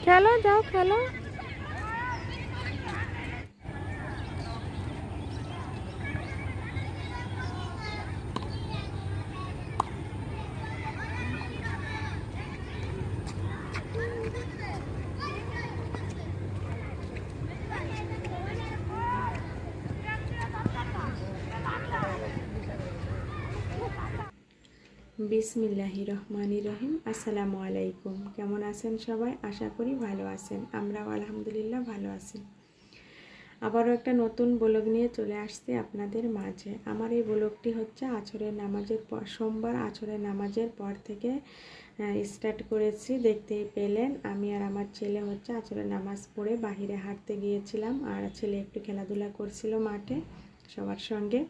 খেলো, যাও খেলো। বিসমিল্লাহির রহমানির রহিম। আসসালামু আলাইকুম। কেমন আছেন সবাই? আশা করি ভালো আছেন। আমরাও আলহামদুলিল্লাহ ভালো আছি। আবারও একটা নতুন ব্লগ নিয়ে চলে আসছি আপনাদের মাঝে। আমার এই ব্লগটি হচ্ছে আসরের নামাজের পর, সোমবার আসরের নামাজের পর থেকে স্টার্ট করেছি। দেখতেই পেলেন আমি আর আমার ছেলে হচ্ছে আসরের নামাজ পড়ে বাহিরে হাঁটতে গিয়েছিলাম, আর ছেলে একটু খেলাধুলা করছিল মাঠে সবার সঙ্গে।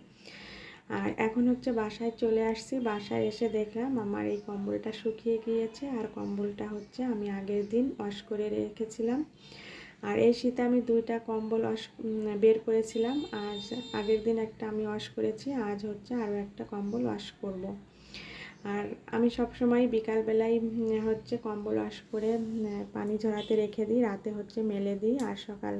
আর এখন হচ্ছে বাসায় চলে আসছি। বাসায় এসে দেখলাম আমার এই কম্বলটা শুকিয়ে গিয়েছে, আর কম্বলটা হচ্ছে আমি আগের দিন ওয়াশ করে রেখেছিলাম। আর এই শীতে আমি দুইটা কম্বল বের করেছিলাম। আজ আগের দিন একটা আমি ওয়াশ করেছি, আজ হচ্ছে আরও একটা কম্বল ওয়াশ করব। আর আমি সবসময় বিকালবেলায় হচ্ছে কম্বল ওয়াশ করে পানি ঝরাতে রেখে দিই, রাতে হচ্ছে মেলে দিই, আর সকাল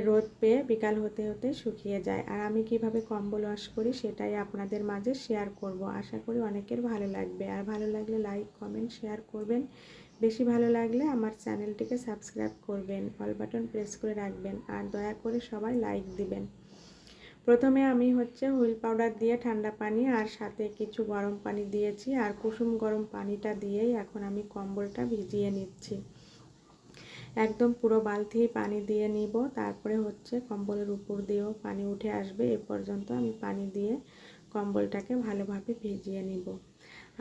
রোদ পেয়ে বিকাল হতে হতে শুকিয়ে যায়। আর আমি কিভাবে কম্বল ওয়াশ করি সেটাই আপনাদের মাঝে শেয়ার করব। আশা করি অনেকের ভালো লাগবে। আর ভালো লাগলে লাইক কমেন্ট শেয়ার করবেন। বেশি ভালো লাগলে আমার চ্যানেলটিকে সাবস্ক্রাইব করবেন, অল বাটন প্রেস করে রাখবেন, আর দয়া করে সবাই লাইক দিবেন। প্রথমে আমি হচ্ছে হুইল পাউডার দিয়ে ঠান্ডা পানি আর সাথে কিছু গরম পানি দিয়েছি, আর কুসুম গরম পানিটা দিয়েই এখন আমি কম্বলটা ভিজিয়ে নিচ্ছি। একদম পুরো বালতি পানি দিয়ে নিব, তারপরে হচ্ছে কম্বলের উপর দিয়েও পানি উঠে আসবে। এ পর্যন্ত আমি পানি দিয়ে কম্বলটাকে ভালোভাবে ভিজিয়ে নিব।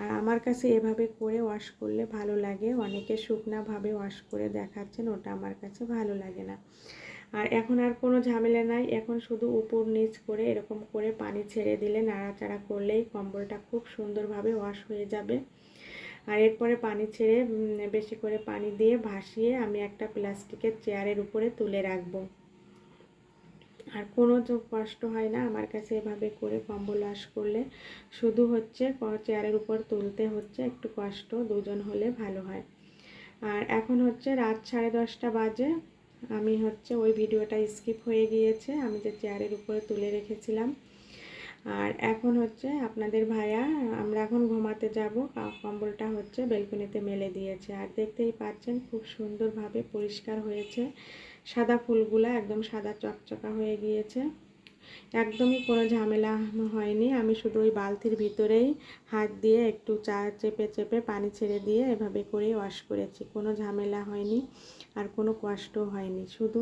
আর আমার কাছে এভাবে করে ওয়াশ করলে ভালো লাগে। অনেকে শুকনাভাবে ওয়াশ করে দেখাচ্ছেন, ওটা আমার কাছে ভালো লাগে না। আর এখন আর কোনো ঝামেলা নাই, এখন শুধু উপর নিচ করে এরকম করে পানি ছেড়ে দিলে, নাড়াচাড়া করলেই কম্বলটা খুব সুন্দরভাবে ওয়াশ হয়ে যাবে। আর এরপরে পানি ছেড়ে বেশি করে পানি দিয়ে ভাসিয়ে আমি একটা প্লাস্টিকের চেয়ারের উপরে তুলে রাখবো। আর কোনো কষ্ট হয় না আমার কাছে এভাবে করে কম্বল ওয়াশ করলে। শুধু হচ্ছে চেয়ারের উপর তুলতে হচ্ছে একটু কষ্ট, দুজন হলে ভালো হয়। আর এখন হচ্ছে রাত 10:30 বাজে। আমি হচ্ছে ওই ভিডিওটা স্কিপ হয়ে গিয়েছে, আমি যে চেয়ারের উপরে তুলে রেখেছিলাম। আর এখন হচ্ছে আপনাদের ভাইয়া, আমরা এখন ঘুমাতে যাব। কম্বলটা হচ্ছে বেলকনিতে মেলে দিয়েছে, আর দেখতেই পাচ্ছেন খুব সুন্দরভাবে পরিষ্কার হয়েছে। সাদা ফুলগুলা একদম সাদা চকচকা হয়ে গিয়েছে, একদমই কোনো ঝামেলা হয়নি। আমি শুধু ওই বালতির ভিতরেই হাত দিয়ে একটু চেপে চেপে পানি ছেড়ে দিয়ে এভাবে করে ওয়াশ করেছি। কোনো ঝামেলা হয়নি আর কোনো কষ্ট হয়নি। শুধু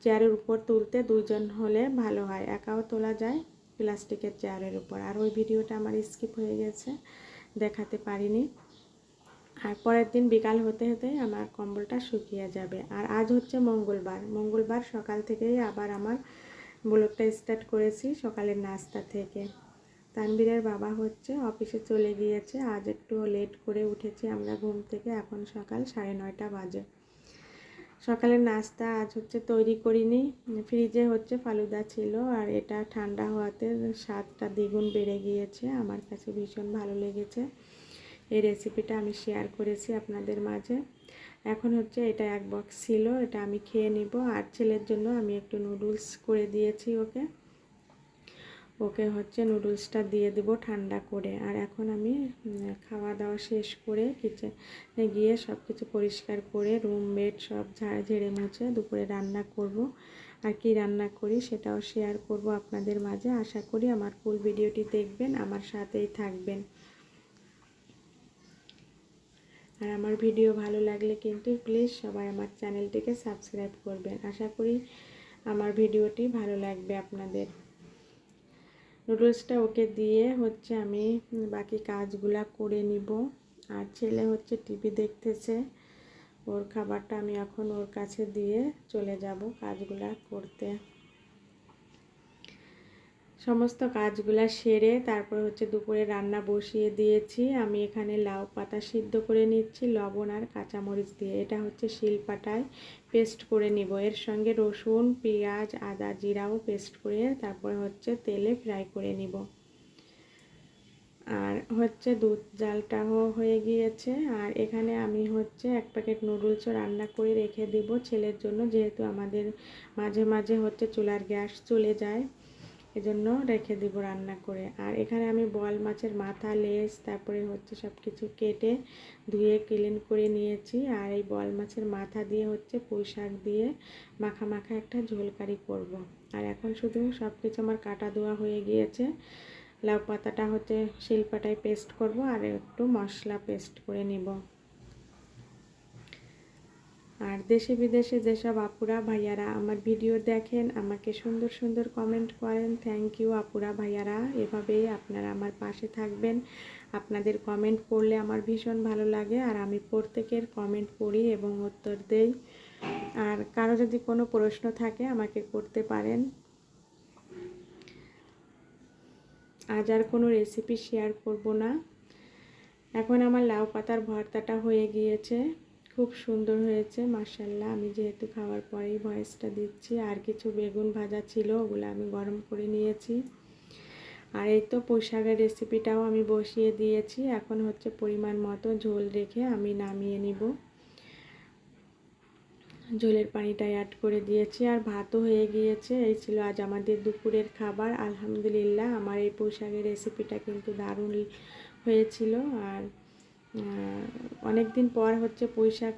চেয়ারের উপর তুলতে দুজন হলে ভালো হয়, একাও তোলা যায় প্লাস্টিকের চেয়ারের উপর। আর ওই ভিডিওটা আমার স্কিপ হয়ে গেছে, দেখাতে পারিনি। আর পরের দিন বিকাল হতে হতেই আমার কম্বলটা শুকিয়ে যাবে। আর আজ হচ্ছে মঙ্গলবার সকাল থেকেই আবার আমার ব্লগটা স্টার্ট করেছি সকালের নাস্তা থেকে। তানবীরের বাবা হচ্ছে অফিসে চলে গিয়েছে, আজ একটু লেট করে উঠেছি আমরা ঘুম থেকে, এখন সকাল 9:30 বাজে। সকালের নাস্তা আজ হচ্ছে তৈরি করিনি, ফ্রিজে হচ্ছে ফালুদা ছিল, আর এটা ঠান্ডা হওয়াতে স্বাদটা দ্বিগুণ বেড়ে গিয়েছে। আমার কাছে ভীষণ ভালো লেগেছে। এই রেসিপিটা আমি শেয়ার করেছি আপনাদের মাঝে। এখন হচ্ছে এটা এক বক্স ছিল, এটা আমি খেয়ে নিব। আর ছেলের জন্য আমি একটু নুডলস করে দিয়েছি ওকে হচ্ছে নুডলসটা দিয়ে দেব ঠান্ডা করে। আর এখন আমি খাওয়া দাওয়া শেষ করে কিচেনে গিয়ে সব কিছু পরিষ্কার করে রুম বেড সব ঝেড়ে মুছে দুপুরে রান্না করব। আর কি রান্না করি সেটাও শেয়ার করব আপনাদের মাঝে। আশা করি আমার ফুল ভিডিওটি দেখবেন, আমার সাথেই থাকবেন। আর আমার ভিডিও ভালো লাগলে কিন্তু প্লিজ সবাই আমার চ্যানেলটিকে সাবস্ক্রাইব করবেন। আশা করি আমার ভিডিওটি ভালো লাগবে আপনাদের। নুডলসটা ওকে দিয়ে হচ্ছে আমি বাকি কাজগুলা করে নিব। আর ছেলে হচ্ছে টিভি দেখতেছে, ওর খাবারটা আমি এখন ওর কাছে দিয়ে চলে যাব কাজগুলা করতে। সমস্ত কাজগুলা সেরে তারপর হচ্ছে দুপুরে রান্না বসিয়ে দিয়েছি। আমি এখানে লাউ পাতা সিদ্ধ করে নিচ্ছি লবণ আর কাঁচামরিচ দিয়ে। এটা হচ্ছে শিলপাটায় পেস্ট করে নিব, এর সঙ্গে রসুন পেঁয়াজ আদা জিরাও পেস্ট করে তারপরে হচ্ছে তেলে ফ্রাই করে নিব। আর হচ্ছে দুধ জালটাও হয়ে গিয়েছে। আর এখানে আমি হচ্ছে 1 প্যাকেট নুডলসও রান্না করে রেখে দিব ছেলের জন্য, যেহেতু আমাদের মাঝে মাঝে হচ্ছে চুলার গ্যাস চলে যায়, এজন্য রেখে দিব রান্না করে। আর এখানে আমি বোয়াল মাছের মাথা, লেজ, তারপরে হচ্ছে সব কিছু কেটে ধুয়ে ক্লিন করে নিয়েছি। আর এই বোয়াল মাছের মাথা দিয়ে হচ্ছে পুঁই শাক দিয়ে মাখা মাখা একটা ঝোল কারি করব। আর এখন শুধু সব কিছু আমার কাটা ধোয়া হয়ে গিয়েছে। লাউ পাতাটা হচ্ছে শিলপাটায় পেস্ট করব আর একটু মশলা পেস্ট করে নেব। আর দেশে বিদেশে যেসব আপুরা ভাইয়ারা আমার ভিডিও দেখেন, আমাকে সুন্দর সুন্দর কমেন্ট করেন, থ্যাংক ইউ আপুরা ভাইয়ারা। এভাবেই আপনারা আমার পাশে থাকবেন। আপনাদের কমেন্ট পড়লে আমার ভীষণ ভালো লাগে, আর আমি প্রত্যেকের কমেন্ট পড়ি এবং উত্তর দেই। আর কারো যদি কোনো প্রশ্ন থাকে আমাকে করতে পারেন। আজ আর কোনো রেসিপি শেয়ার করব না। এখন আমার লাউ পাতার ভর্তাটা হয়ে গিয়েছে, খুব সুন্দর হয়েছে মাশাআল্লাহ। আমি যেহেতু খাওয়ার পরেই ভয়েসটা দিচ্ছি। আর কিছু বেগুন ভাজা ছিল, ওগুলো আমি গরম করে নিয়েছি। আর এই তো পুঁই শাকের রেসিপিটাও আমি বসিয়ে দিয়েছি। এখন হচ্ছে পরিমাণ মতো ঝোল রেখে আমি নামিয়ে নিব। ঝোলের পানিটা অ্যাড করে দিয়েছি আর ভাতও হয়ে গিয়েছে। এই ছিল আজ আমাদের দুপুরের খাবার। আলহামদুলিল্লাহ আমার এই পুঁই শাকের রেসিপিটা কিন্তু দারুণ হয়েছিল। আর অনেক দিন পর হচ্ছে পুঁই শাক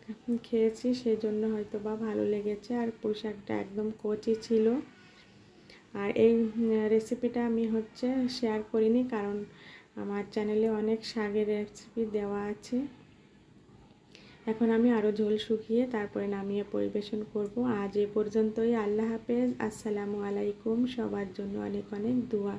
খেয়েছি, সেই জন্য হয়তো বা ভালো লেগেছে। আর পুঁই শাকটা একদম কচি ছিল। আর এই রেসিপিটা আমি হচ্ছে শেয়ার করিনি, কারণ আমার চ্যানেলে অনেক শাকের রেসিপি দেওয়া আছে। এখন আমি আরও ঝোল শুকিয়ে তারপরে নামিয়ে পরিবেশন করব। আজ এ পর্যন্তই। আল্লাহ হাফেজ, আসসালামু আলাইকুম। সবার জন্য অনেক অনেক দোয়া।